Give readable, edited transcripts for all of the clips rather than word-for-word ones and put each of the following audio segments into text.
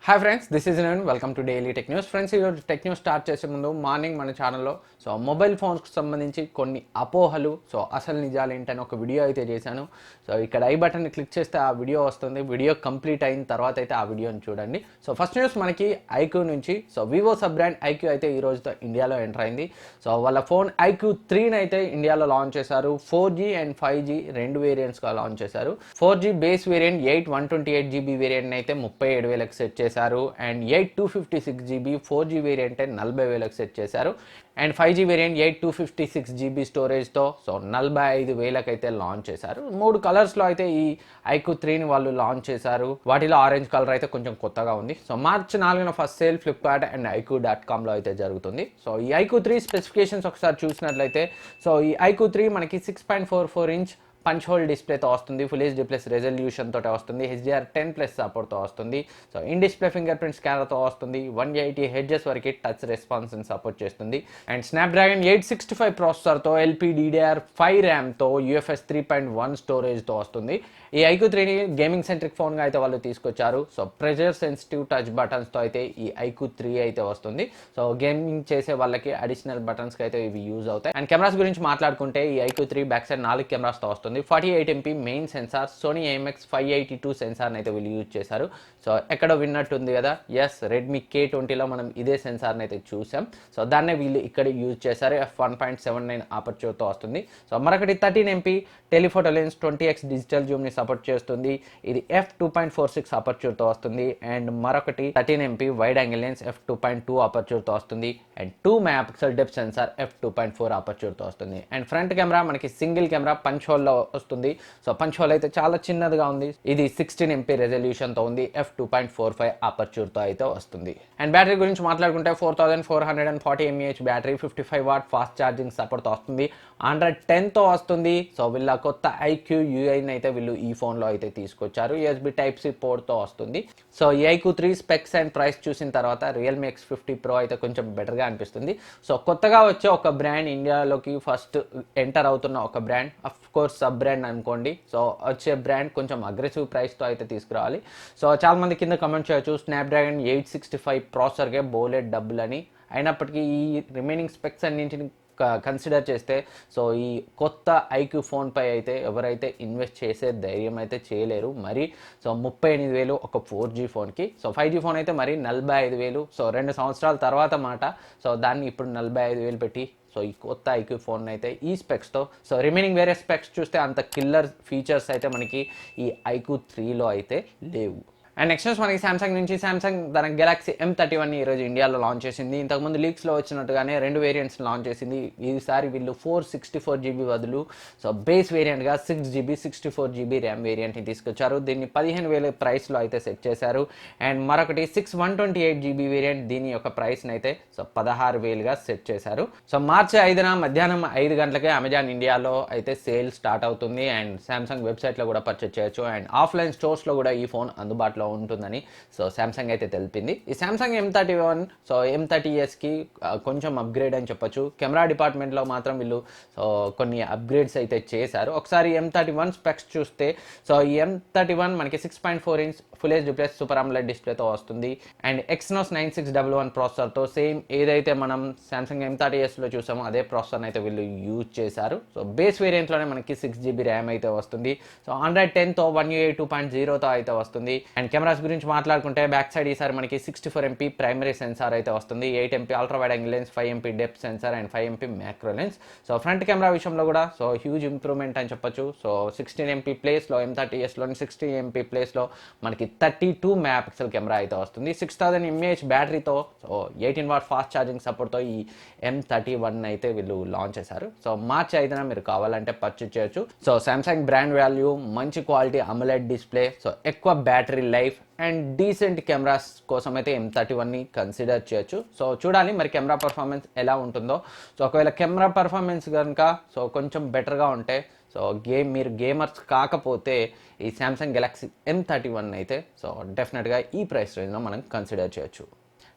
Hi friends, this is Naveen. Welcome to daily tech news. Friends, ఈరోజు tech news start చేసే ముందు morning మన ఛానల్లో మొబైల్ ఫోన్స్కి సంబంధించి కొన్ని అపోహలు, అసలు నిజాలు ఏంటని ఒక వీడియో అయితే చేశాను. ఇక్కడ ఐ బటన్ని క్లిక్ చేస్తే ఆ వీడియో వస్తుంది. వీడియో కంప్లీట్ అయిన తర్వాత అయితే ఆ వీడియోని చూడండి. ఫస్ట్ న్యూస్ మనకి ఐక్యూ నుంచి. వివో సబ్ బ్రాండ్ ఐక్యూ అయితే ఈ రోజుతో ఇండియాలో ఎంటర్ అయింది. వాళ్ళ ఫోన్ ఐక్యూ 3ని అయితే ఇండియాలో లాంచ్ చేశారు. 4G అండ్ 5G రెండు వేరియంట్స్గా లాంచ్ చేశారు. 4G base variant 128GB variant అయితే 37,000కి సెట్ చేశారు. అండ్ 256GB 4G వేరియంట్ 40,000కి సెట్ చేశారు. అండ్ 5G వేరియంట్ 256GB స్టోరేజ్తో 45,000కి అయితే లాంచ్ చేశారు. 3 కలర్స్లో అయితే ఈ ఐక్యూ 3ని వాళ్ళు లాంచ్ చేశారు. వాటిలో ఆరెంజ్ కలర్ అయితే కొంచెం కొత్తగా ఉంది. మార్చి 4న ఫస్ట్ సేల్ ఫ్లిప్కార్ట్ అండ్ iQOO.comలో అయితే జరుగుతుంది. ఈ ఐక్యూ 3 స్పెసిఫికేషన్స్ ఒకసారి చూసినట్లయితే ఈ ఐక్యూ 3 మనకి 6.44 ఇంచ్ పంచ్ హోల్ డిస్ప్లేతో వస్తుంది. ఫుల్ హెచ్డీ ప్లస్ రెజల్యూషన్ తోటే వస్తుంది. HDR10+ సపోర్ట్తో వస్తుంది. ఇన్ డిస్ప్లే ఫింగర్ ప్రింట్ స్కానర్తో వస్తుంది. 180Hz వరకు టచ్ రెస్పాన్స్ని సపోర్ట్ చేస్తుంది. అండ్ స్నాప్డ్రాగన్ 865 ప్రాసెసర్తో LPDDR5 ర్యామ్తో UFS 3.1 స్టోరేజ్తో వస్తుంది. ఈ ఐక్యూ 3ని గేమింగ్ సెంట్రిక్ ఫోన్గా అయితే వాళ్ళు తీసుకొచ్చారు. ప్రెజర్ సెన్సిటివ్ టచ్ బటన్స్తో అయితే ఈ ఐక్యూ 3 అయితే వస్తుంది. గేమింగ్ చేసే వాళ్ళకి అడిషనల్ బటన్స్కి అయితే ఇవి యూజ్ అవుతాయి. అండ్ కెమెరాస్ గురించి మాట్లాడుకుంటే ఈ ఐక్యూ 3 బ్యాక్ సైడ్ 4 కెమెరాస్తో వస్తుంది. 48MP main sensor, Sony IMX582 సెన్సార్ని అయితే వీళ్ళు యూజ్ చేశారు. ఎక్కడో విన్నట్టుంది కదా, ఎస్, రెడ్మీ K20లో మనం ఇదే సెన్సార్ని అయితే చూసాం. దాన్నే వీళ్ళు ఇక్కడ యూజ్ చేశారు. f1.79 ఆపర్చర్తో వస్తుంది. మరొకటి 13MP telephoto lens 20x digital జూమ్ని సపోర్ట్ చేస్తుంది. ఇది f2.46 ఆపర్చర్తో వస్తుంది. అండ్ మరొకటి 13MP wide angle lens f2.2 ఆపర్చర్తో వస్తుంది. And 2 megapixel depth censor f2.4 ఆపర్చర్తో వస్తుంది. అండ్ ఫ్రంట్ కెమెరా మనకి సింగిల్ కెమెరా పంచ్ హోల్లో వస్తుంది. పంచ్ హోల్ అయితే చాలా చిన్నదిగా ఉంది. ఇది 16MP రెజల్యూషన్తో ఉంది. f2.45 ఆపర్చర్తో అయితే వస్తుంది. అండ్ బ్యాటరీ గురించి మాట్లాడుకుంటే 4440 mAh battery, 55W fast charging సపోర్ట్తో వస్తుంది. Android 10తో వస్తుంది. వీళ్ళ కొత్త ఐక్యూ యూఐని అయితే వీళ్ళు ఈ ఫోన్లో అయితే తీసుకొచ్చారు. USB Type-C పోర్ట్తో వస్తుంది. ఈ ఐక్యూ 3 స్పెక్స్ అండ్ ప్రైస్ చూసిన తర్వాత రియల్మీ X50 Pro అయితే కొంచెం బెటర్గా అనిపిస్తుంది. కొత్తగా వచ్చే ఒక బ్రాండ్, ఇండియాలోకి ఫస్ట్ ఎంటర్ అవుతున్న ఒక brand, of course sub brand అనుకోండి. వచ్చే బ్రాండ్ కొంచెం అగ్రెసివ్ ప్రైస్తో అయితే తీసుకురావాలి. చాలా మంది కింద కమెంట్ చేయొచ్చు, స్నాప్డ్రాగన్ 865 ప్రాసెసర్కే బోలెడ్ డబ్బులు అని. అయినప్పటికీ ఈ రిమైనింగ్ స్పెక్స్ అన్నింటిని కన్సిడర్ చేస్తే ఈ కొత్త ఐక్యూ ఫోన్పై అయితే ఎవరైతే ఇన్వెస్ట్ చేసే ధైర్యం అయితే చేయలేరు. మరి 38,000 ఒక 4G ఫోన్కి. 5G ఫోన్ అయితే మరి 45,000. 2 సంవత్సరాల తర్వాత మాట. దాన్ని ఇప్పుడు 45,000 పెట్టి ఈ కొత్త ఐక్యూ ఫోన్ అయితే ఈ స్పెక్స్తో, రిమైనింగ్ వేరే స్పెక్స్ చూస్తే అంత కిల్లర్ ఫీచర్స్ అయితే మనకి ఈ ఐక్యూ 3లో అయితే లేవు. అండ్ నెక్స్ట్ న్యూస్ మనకి సామ్సంగ్ నుంచి. సామ్సంగ్ తన గెలాక్సీ M31ని ఈరోజు ఇండియాలో లాంచ్ చేసింది. ఇంతకుముందు లీక్స్లో వచ్చినట్టుగానే 2 వేరియంట్స్ లాంచ్ చేసింది. ఈసారి వీళ్ళు 464GB బదులు బేస్ వేరియంట్గా 6GB 64GB ర్యామ్ వేరియంట్ని తీసుకొచ్చారు. దీన్ని 15,000 ప్రైస్లో అయితే సెట్ చేశారు. అండ్ మరొకటి 128GB వేరియంట్, దీని యొక్క ప్రైస్ని అయితే 16,000గా సెట్ చేశారు. మార్చి 5న మధ్యాహ్నం 5 గంటలకే అమెజాన్ ఇండియాలో అయితే సేల్ స్టార్ట్ అవుతుంది. అండ్ సామ్సంగ్ వెబ్సైట్లో కూడా పర్చేస్ చేయొచ్చు. అండ్ ఆఫ్లైన్ స్టోర్స్లో కూడా ఈ ఫోన్ అందుబాటులో ఉంటుందని సామ్సంగ్ అయితే తెలిపింది. ఈ సామ్సంగ్ M31 M30sకి కొంచెం అప్గ్రేడ్ అని చెప్పొచ్చు. కెమెరా డిపార్ట్మెంట్లో మాత్రం వీళ్ళు కొన్ని అప్గ్రేడ్స్ అయితే చేశారు. ఒకసారి M31 స్పెక్స్ చూస్తే ఈ M31 మనకి 6.4 inch full HD plus super AMOLED డిస్ప్లేతో వస్తుంది. అండ్ Exynos 9611 ప్రాసెసర్తో సేమ్ ఏదైతే మనం సామ్సంగ్ M30sలో చూసామో అదే ప్రాసెసర్ని అయితే వీళ్ళు యూజ్ చేశారు. బేస్ వేరియంట్లోనే మనకి 6GB ర్యామ్ అయితే వస్తుంది. Android 10తో 1UI 2.0తో అయితే వస్తుంది. అండ్ కెమెరాస్ గురించి మాట్లాడుకుంటే బ్యాక్ సైడ్ ఈసారి మనకి 64MP ప్రైమరీ సెన్సార్ అయితే వస్తుంది. 8MP ultra wide angle lens, 5MP depth censor and 5MP macro lens. Front camera విషయంలో కూడా హ్యూజ్ ఇంప్రూవ్మెంట్ అని చెప్పొచ్చు. 16MP ప్లేస్లో M30sలోని 16MP ప్లేస్లో మనకి 32 మెగాపిక్సెల్ కెమెరా అయితే వస్తుంది. 6000 mAh బ్యాటరీతో 18W ఫాస్ట్ ఛార్జింగ్ సపోర్ట్తో ఈ M31 అయితే వీళ్ళు లాంచ్ చేశారు. మార్చి 5న మీరు కావాలంటే పర్చేజ్ చేయొచ్చు. సామ్సంగ్ బ్రాండ్ వాల్యూ, మంచి క్వాలిటీ AMOLED డిస్ప్లే, ఎక్కువ battery life and decent cameras కోసం అయితే M31ని కన్సిడర్ చేయొచ్చు. చూడాలి మరి కెమెరా పర్ఫార్మెన్స్ ఎలా ఉంటుందో. ఒకవేళ కెమెరా పర్ఫార్మెన్స్ కనుక కొంచెం బెటర్గా ఉంటే, మీరు గేమర్స్ కాకపోతే ఈ సామ్సంగ్ గెలాక్సీ M31 అయితే డెఫినెట్గా ఈ ప్రైస్ రేంజ్లో మనం కన్సిడర్ చేయొచ్చు.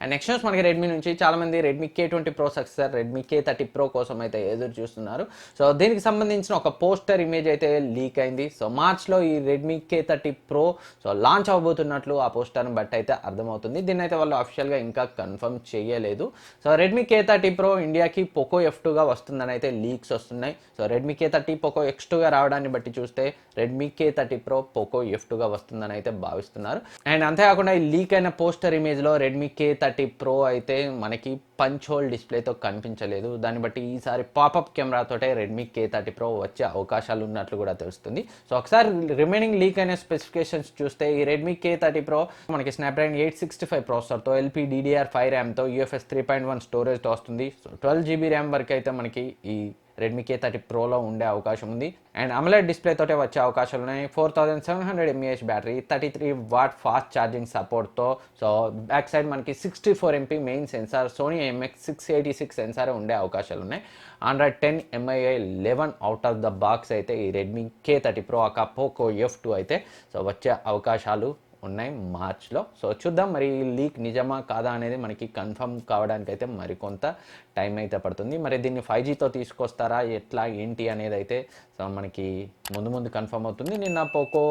అండ్ నెక్స్ట్ న్యూస్ మనకి రెడ్మీ నుంచి చాలామంది Redmi K20 Pro successor Redmi K30 Pro కోసం అయితే ఎదురు చూస్తున్నారు. సో దీనికి సంబంధించిన ఒక పోస్టర్ ఇమేజ్ అయితే లీక్ అయింది. సో మార్చ్లో ఈ Redmi K30 Pro so launch అవబోతున్నట్లు ఆ పోస్టర్ని బట్టి అయితే అర్థమవుతుంది. దీన్ని అయితే వాళ్ళు అఫీషియల్గా ఇంకా కన్ఫర్మ్ చేయలేదు. సో రెడ్మీ K30 Pro ఇండియాకి పోకో F2గా వస్తుందని అయితే లీక్స్ వస్తున్నాయి. సో రెడ్మీ K30 పోకో X2గా రావడాన్ని బట్టి చూస్తే రెడ్మీ K30 Pro పోకో F2గా వస్తుందని అయితే భావిస్తున్నారు. అండ్ అంతేకాకుండా ఈ లీక్ అయిన పోస్టర్ ఇమేజ్లో రెడ్మీ K30 Pro అయితే మనకి పంచ్ హోల్ డిస్ప్లేతో కనిపించలేదు. దాన్ని బట్టి ఈసారి పాపప్ కెమెరాతోటే రెడ్మీ K30 Pro వచ్చే అవకాశాలు ఉన్నట్లు కూడా తెలుస్తుంది. సో ఒకసారి రిమైనింగ్ లీక్ అయిన స్పెసిఫికేషన్స్ చూస్తే ఈ రెడ్మీ K30 Pro మనకి స్నాప్డ్రాగన్ 865 ప్రాసెసర్తో LPDDR5 ర్యామ్తో UFS 3.1 స్టోరేజ్తో వస్తుంది. సో 12GB ర్యామ్ వరకు అయితే మనకి ఈ రెడ్మీ K30 Proలో ఉండే అవకాశం ఉంది. అండ్ AMOLED డిస్ప్లే తోటే వచ్చే అవకాశాలు ఉన్నాయి. 4700 mAh battery, 33W fast charging సపోర్ట్తో. సో బ్యాక్ సైడ్ మనకి 64 MP main sensor, Sony IMX686 sensor ఉండే అవకాశాలు ఉన్నాయి. Android 10 MIUI 11 out of the box అయితే ఈ Redmi K30 Pro Poco F2 అయితే సో వచ్చే అవకాశాలు ఉన్నాయి మార్చ్లో. సో చూద్దాం మరి లీక్ నిజమా కాదా అనేది మనకి కన్ఫర్మ్ కావడానికి అయితే మరికొంత టైం అయితే పడుతుంది. మరి దీన్ని 5Gతో తీసుకొస్తారా ఎట్లా ఏంటి అనేది అయితే సో మనకి ముందు కన్ఫర్మ్ అవుతుంది. నిన్న Poco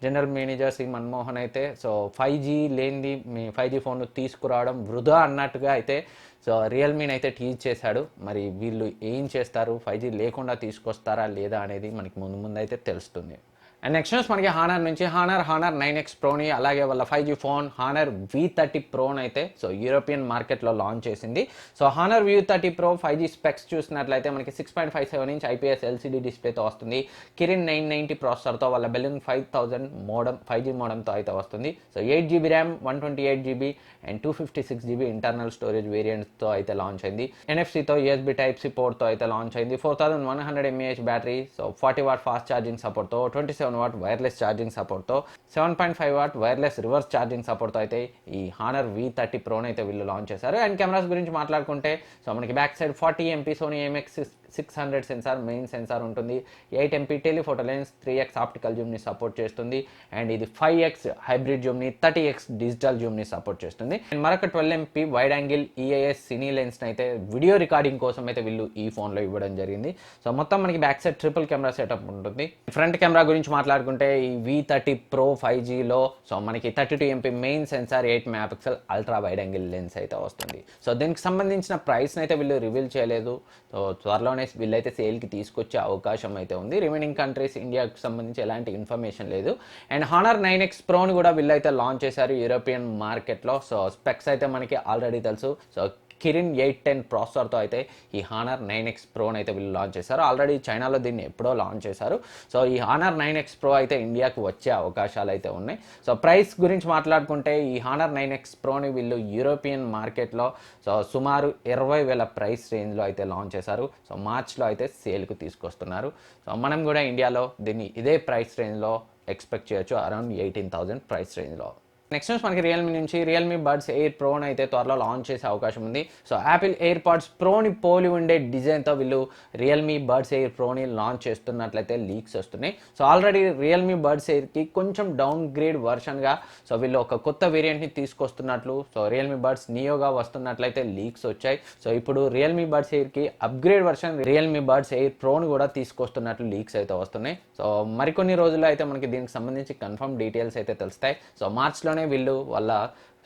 general manager C Manmohan అయితే సో 5G లేనిది మీ 5G ఫోన్ తీసుకురావడం వృధా అన్నట్టుగా అయితే సో రియల్మీని అయితే టీజ్ చేశాడు. మరి వీళ్ళు ఏం చేస్తారు, 5G లేకుండా తీసుకొస్తారా లేదా అనేది మనకి ముందు అయితే తెలుస్తుంది. అండ్ నెక్స్ట్ న్యూస్ మనకి హానర్ నుంచి హానర్ 9X Proని అలాగే వాళ్ళ 5G ఫోన్ హానర్ V30 Proని అయితే సో యూరోపియన్ మార్కెట్లో లాంచ్ చేసింది. So honour V30 Pro 5G specs చూసినట్లయితే మనకి 6.57 ఇంచ్ IPS LCD డిస్ప్లేతో వస్తుంది. కిరిన్ 990 ప్రాసెసర్తో వాళ్ళ బెలూన్ 5000 మోడమ్ 5G మోడమ్తో అయితే వస్తుంది. So 8GB RAM, 128GB and 256GB internal storage వేరియంట్స్తో అయితే లాంచ్ అయింది. NFCతో USB Type-C పోర్ట్తో అయితే లాంచ్ అయింది. 4100 mAh battery, so 40W fast charging సపోర్ట్తో, 27W వైర్లెస్ ఛార్జింగ్ సపోర్ట్తో, 7.5W వైర్లెస్ రివర్స్ ఛార్జింగ్ సపోర్ట్తో అయితే ఈ హానర్ V30 Proని అయితే వీళ్ళు లాంచ్ చేశారు. అండ్ కెమెరాస్ గురించి మాట్లాడుకుంటే సో మనకి back side 40 MP Sony IMX600 sensor main sensor ఉంటుంది. 8 MP telephoto lens, 3x optical జూమ్ని సపోర్ట్ చేస్తుంది. అండ్ ఇది 5x హైబ్రిడ్ జూమ్ని, 30x డిజిటల్ జూమ్ని సపోర్ట్ చేస్తుంది. అండ్ మరొక 12 MP wide angle EIS cine లెన్స్ని అయితే వీడియో రికార్డింగ్ కోసం అయితే వీళ్ళు ఈ ఫోన్లో ఇవ్వడం జరిగింది. సో మొత్తం మనకి back side triple camera setup ఉంటుంది. ఫ్రంట్ కెమెరా గురించి మాట్లాడుకుంటే ఈ V30 Pro 5Gలో సో మనకి 32 MP main censor, 8 MP ultra wide angle lens అయితే వస్తుంది. సో దీనికి సంబంధించిన ప్రైస్ని అయితే వీళ్ళు రివీల్ చేయలేదు. సో త్వరలోనే వీళ్ళైతే సేల్కి తీసుకొచ్చే అవకాశం అయితే ఉంది. రిమైనింగ్ కంట్రీస్ ఇండియాకి సంబంధించి ఎలాంటి ఇన్ఫర్మేషన్ లేదు. అండ్ హానర్ 9X Proని కూడా వీళ్ళైతే లాంచ్ చేశారు యూరోపియన్ మార్కెట్లో. సో స్పెక్స్ అయితే మనకి ఆల్రెడీ తెలుసు. సో కిరిన్ 810 ప్రాసెసర్తో అయితే ఈ హానర్ 9X Proని అయితే వీళ్ళు లాంచ్ చేశారు. ఆల్రెడీ చైనాలో దీన్ని ఎప్పుడో లాంచ్ చేశారు. సో ఈ హానర్ 9X Pro అయితే ఇండియాకు వచ్చే అవకాశాలు అయితే ఉన్నాయి. సో ప్రైస్ గురించి మాట్లాడుకుంటే ఈ హానర్ 9X Proని వీళ్ళు యూరోపియన్ మార్కెట్లో సో సుమారు 20,000 ప్రైస్ రేంజ్లో అయితే లాంచ్ చేశారు. సో మార్చ్లో అయితే సేల్కు తీసుకొస్తున్నారు. సో మనం కూడా ఇండియాలో దీన్ని ఇదే ప్రైస్ రేంజ్లో ఎక్స్పెక్ట్ చేయొచ్చు, అరౌండ్ 18,000 ప్రైస్ రేంజ్లో. నెక్స్ట్ న్యూస్ మనకి రియల్మీ నుంచి రియల్మీ బడ్స్ ఎయిర్ ప్రోని అయితే త్వరలో లాంచ్ చేసే అవకాశం ఉంది. సో యాపిల్ ఎయిర్ పాడ్స్ ప్రోని పోలి ఉండే డిజైన్తో వీళ్ళు రియల్మీ బడ్స్ ఎయిర్ ప్రోని లాంచ్ చేస్తున్నట్లయితే లీక్స్ వస్తున్నాయి. సో ఆల్రెడీ రియల్మీ బడ్స్ ఎయిర్కి కొంచెం డౌన్ గ్రేడ్ వర్షన్గా సో వీళ్ళు ఒక కొత్త వేరియంట్ని తీసుకొస్తున్నట్లు, సో రియల్మీ బడ్స్ నియోగా వస్తున్నట్లయితే లీక్స్ వచ్చాయి. సో ఇప్పుడు రియల్మీ బడ్స్ ఎయిర్కి upgrade version Realme buds air ప్రోని కూడా తీసుకొస్తున్నట్లు లీక్స్ అయితే వస్తున్నాయి. సో మరికొన్ని రోజుల్లో అయితే మనకి దీనికి సంబంధించి కన్ఫర్మ్ డీటెయిల్స్ అయితే తెలుస్తాయి. సో మార్చ్లోనే వీళ్ళు వాళ్ళ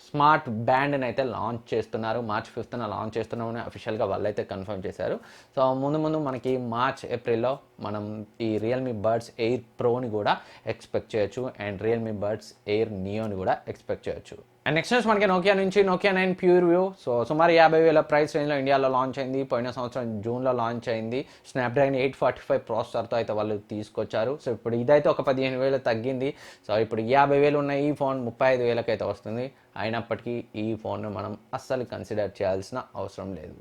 స్మార్ట్ బ్యాండ్ని అయితే లాంచ్ చేస్తున్నారు. March 5th లాంచ్ చేస్తున్నామని అఫీషియల్గా వాళ్ళైతే కన్ఫర్మ్ చేశారు. సో ముందు మనకి March-April మనం ఈ రియల్మీ బడ్స్ ఎయిర్ ప్రోని కూడా ఎక్స్పెక్ట్ చేయొచ్చు. అండ్ రియల్మీ బడ్స్ ఎయిర్ నియోని కూడా ఎక్స్పెక్ట్ చేయొచ్చు. అండ్ నెక్స్ట్ న్యూస్ మనకి నోకియా నుంచి నోకియా 9 ప్యూర్ వ్యూ సో సుమారు 50,000 ప్రైస్ రేంజ్లో ఇండియాలో లాంచ్ అయింది. పోయిన సంవత్సరం జూన్లో లాంచ్ అయింది. స్నాప్డ్రాగన్ 845 ప్రాసెసర్తో అయితే వాళ్ళు తీసుకొచ్చారు. సో ఇప్పుడు ఇదైతే ఒక 15,000 తగ్గింది. సో ఇప్పుడు 50,000 ఉన్న ఈ ఫోన్ 35,000 అయితే వస్తుంది. అయినప్పటికీ ఈ ఫోన్ను మనం అస్సలు కన్సిడర్ చేయాల్సిన అవసరం లేదు.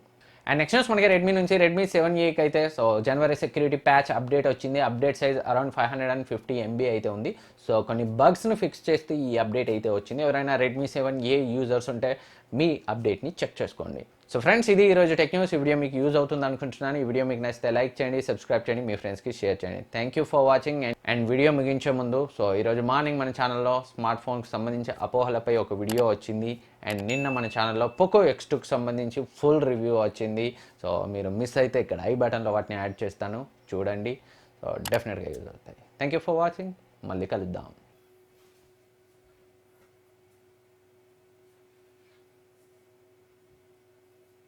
అండ్ నెక్స్ట్ న్యూస్ మనకి రెడ్మీ నుంచి రెడ్మీ 7Aకి అయితే సో జనవరి సెక్యూరిటీ ప్యాచ్ అప్డేట్ వచ్చింది. అప్డేట్ సైజ్ అరౌండ్ 550 MB అయితే ఉంది. సో కొన్ని బగ్స్ను ఫిక్స్ చేస్తే ఈ అప్డేట్ అయితే వచ్చింది. ఎవరైనా రెడ్మీ 7A యూజర్స్ ఉంటే మీ అప్డేట్ని చెక్ చేసుకోండి. సో ఫ్రెండ్స్, ఇది ఈరోజు టెక్ న్యూస్. ఈ వీడియో మీకు యూజ్ అవుతుంది అనుకుంటున్నాను. ఈ వీడియో మీకు నచ్చితే లైక్ చేయండి, సబ్స్క్రైబ్ చేయండి, మీ ఫ్రెండ్స్కి షేర్ చేయండి. Thank you for watching. And video ముగించే ముందు, సో ఈరోజు మార్నింగ్ మన ఛానల్లో స్మార్ట్ ఫోన్కి సంబంధించి అపోహలపై ఒక వీడియో వచ్చింది. అండ్ నిన్న మన ఛానల్లో పోకో X2కి సంబంధించి ఫుల్ రివ్యూ వచ్చింది. సో మీరు మిస్ అయితే ఇక్కడ ఐ బటన్లో వాటిని యాడ్ చేస్తాను, చూడండి. సో డెఫినెట్గా యూజ్ అవుతాయి. Thank you for watching. మళ్ళీ కలుద్దాం.